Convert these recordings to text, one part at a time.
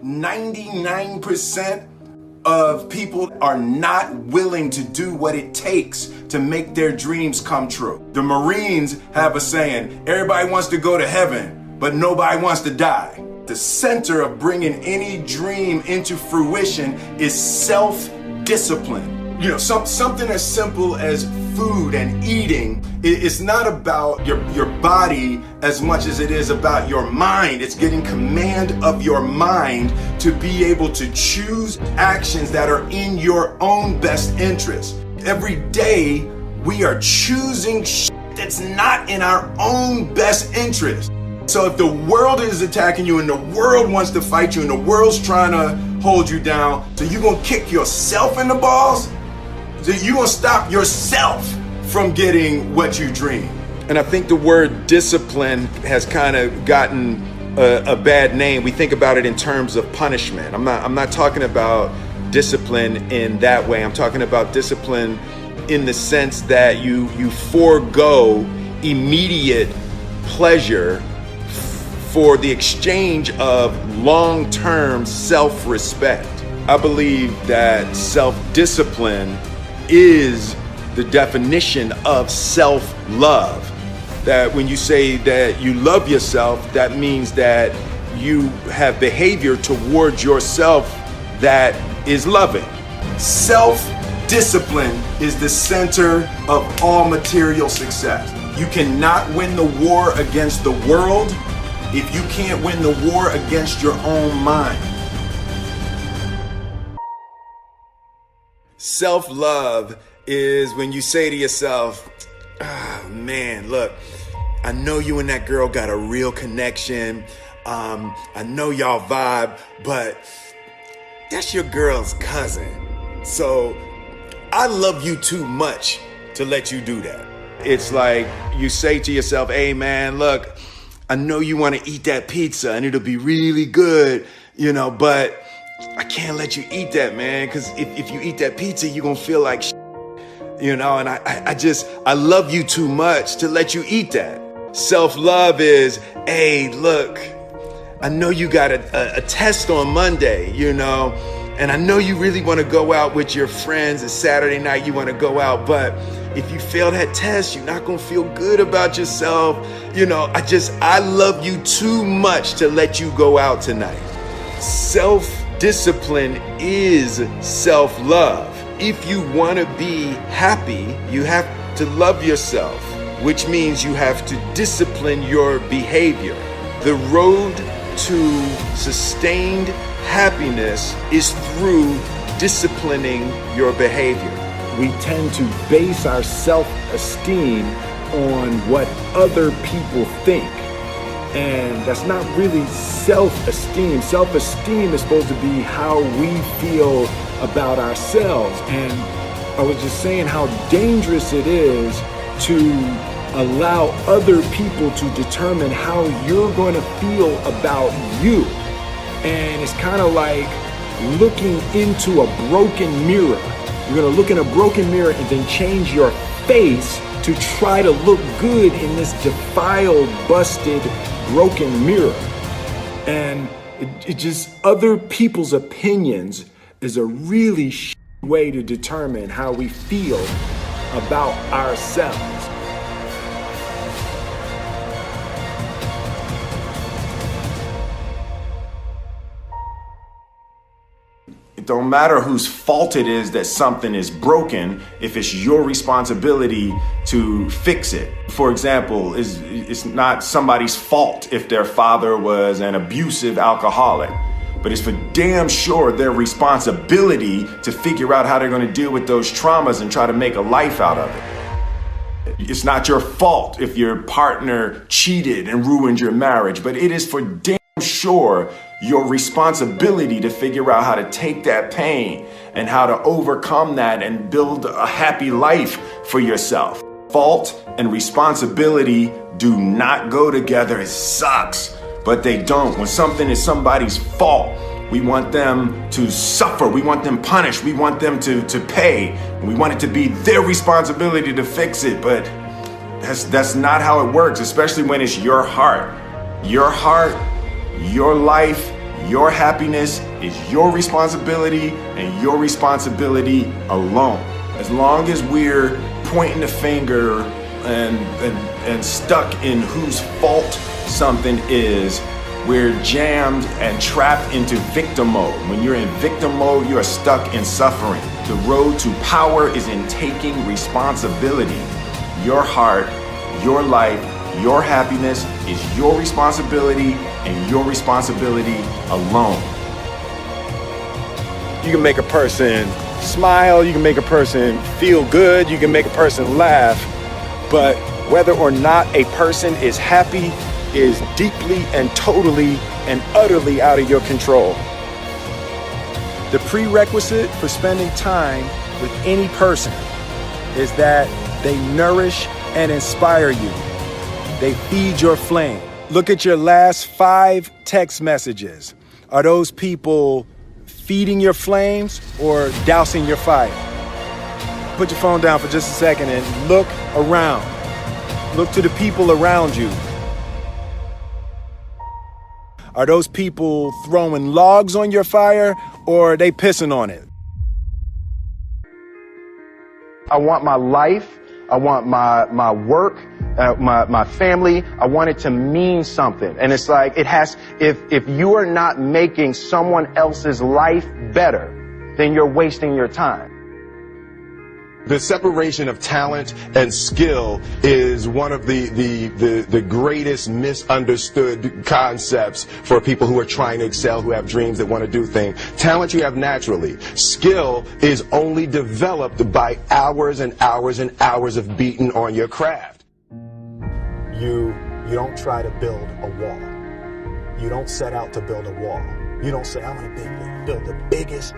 99% of people are not willing to do what it takes to make their dreams come true. The Marines have a saying, everybody wants to go to heaven, but nobody wants to die. The center of bringing any dream into fruition is self-discipline. You know, something as simple as food and eating. It's not about your body as much as it is about your mind. It's getting command of your mind to be able to choose actions that are in your own best interest. Every day we are choosing that's not in our own best interest. So if the world is attacking you and the world wants to fight you and the world's trying to hold you down, so you're gonna kick yourself in the balls? So you're gonna stop yourself from getting what you dream. And I think the word discipline has kind of gotten a bad name. We think about it in terms of punishment. I'm not talking about discipline in that way. I'm talking about discipline in the sense that you forego immediate pleasure for the exchange of long-term self-respect. I believe that self-discipline is the definition of self-love. That when you say that you love yourself, that means that you have behavior towards yourself that is loving. Self-discipline is the center of all material success. You cannot win the war against the world if you can't win the war against your own mind. Self-love is when you say to yourself, oh man, look, I know you and that girl got a real connection. I know y'all vibe, but that's your girl's cousin. So I love you too much to let you do that. It's like you say to yourself, hey man, look, I know you want to eat that pizza and it'll be really good, you know, but I can't let you eat that, man, because if you eat that pizza, you're going to feel like shit, you know, and I love you too much to let you eat that. Self-love is, hey, look, I know you got a test on Monday, you know, and I know you really want to go out with your friends. It's Saturday night, you want to go out, but if you fail that test, you're not going to feel good about yourself. You know, I love you too much to let you go out tonight. Self-discipline is self-love. If you want to be happy, you have to love yourself, which means you have to discipline your behavior. The road to sustained happiness is through disciplining your behavior. We tend to base our self-esteem on what other people think. And that's not really self-esteem. Self-esteem is supposed to be how we feel about ourselves. And I was just saying how dangerous it is to allow other people to determine how you're going to feel about you. And it's kind of like looking into a broken mirror. You're going to look in a broken mirror and then change your face to try to look good in this defiled, busted, broken mirror. And it just, other people's opinions is a really way to determine how we feel about ourselves. It don't matter whose fault it is that something is broken if it's your responsibility to fix it. For example, it's not somebody's fault if their father was an abusive alcoholic, but it's for damn sure their responsibility to figure out how they're going to deal with those traumas and try to make a life out of it. It's not your fault if your partner cheated and ruined your marriage, but it is for damn sure your responsibility to figure out how to take that pain and how to overcome that and build a happy life for yourself. Fault and responsibility do not go together. It sucks, but they don't. When something is somebody's fault, we want them to suffer. We want them punished. We want them to pay. We want it to be their responsibility to fix it, but that's not how it works, especially when it's your heart. Your heart, your life, Your happiness is your responsibility and your responsibility alone. As long as we're pointing the finger and stuck in whose fault something is, we're jammed and trapped into victim mode. When you're in victim mode, you are stuck in suffering. The road to power is in taking responsibility. Your heart, your life, your happiness is your responsibility and your responsibility alone. You can make a person smile, you can make a person feel good, you can make a person laugh, but whether or not a person is happy is deeply and totally and utterly out of your control. The prerequisite for spending time with any person is that they nourish and inspire you. They feed your flame. Look at your last 5 text messages. Are those people feeding your flames or dousing your fire? Put your phone down for just a second and look around. Look to the people around you. Are those people throwing logs on your fire or are they pissing on it? I want my life, I want my work, my family, I want it to mean something. And it's like, if you are not making someone else's life better, then you're wasting your time. The separation of talent and skill is one of the greatest misunderstood concepts for people who are trying to excel, who have dreams that want to do things. Talent you have naturally. Skill is only developed by hours and hours and hours of beating on your craft. You don't try to build a wall. You don't set out to build a wall. You don't say, I'm going to build the biggest,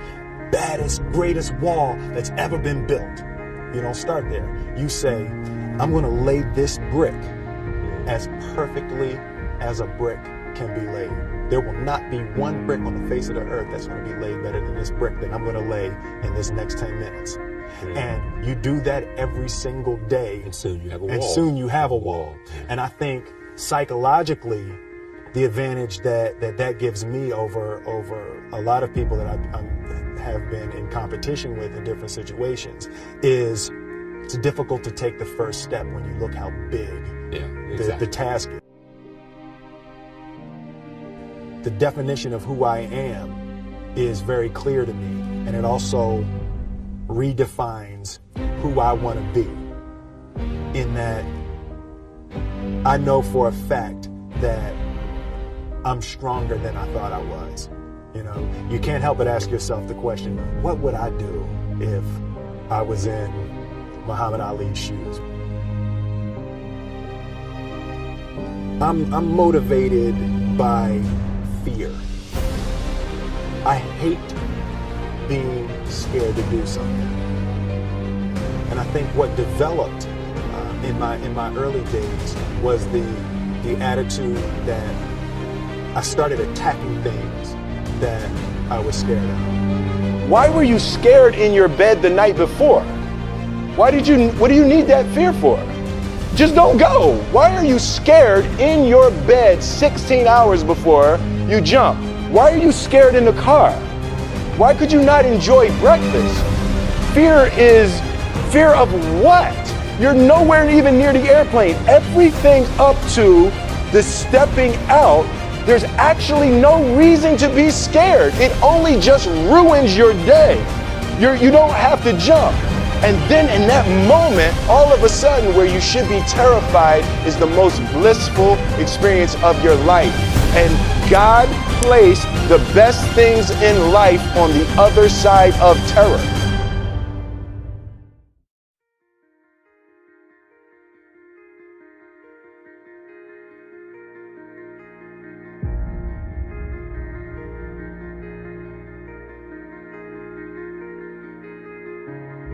baddest, greatest wall that's ever been built. You don't start there. You say, I'm going to lay this brick as perfectly as a brick can be laid. There will not be one brick on the face of the earth that's going to be laid better than this brick that I'm going to lay in this next 10 minutes. And you do that every single day. And soon you have a wall. And soon you have a wall. And I think psychologically, the advantage that gives me over a lot of people that have been in competition with in different situations is it's difficult to take the first step when you look how big the task is. The definition of who I am is very clear to me, and it also redefines who I want to be, in that I know for a fact that I'm stronger than I thought I was. You know, you can't help but ask yourself the question, what would I do if I was in Muhammad Ali's shoes? I'm motivated by fear. I hate being scared to do something. And I think what developed in my early days was the attitude that I started attacking things that I was scared of. Why were you scared in your bed the night before? What do you need that fear for? Just don't go. Why are you scared in your bed 16 hours before you jump? Why are you scared in the car? Why could you not enjoy breakfast? Fear of what? You're nowhere even near the airplane. Everything up to the stepping out, there's actually no reason to be scared. It only just ruins your day. You don't have to jump. And then in that moment, all of a sudden, where you should be terrified is the most blissful experience of your life. And God placed the best things in life on the other side of terror.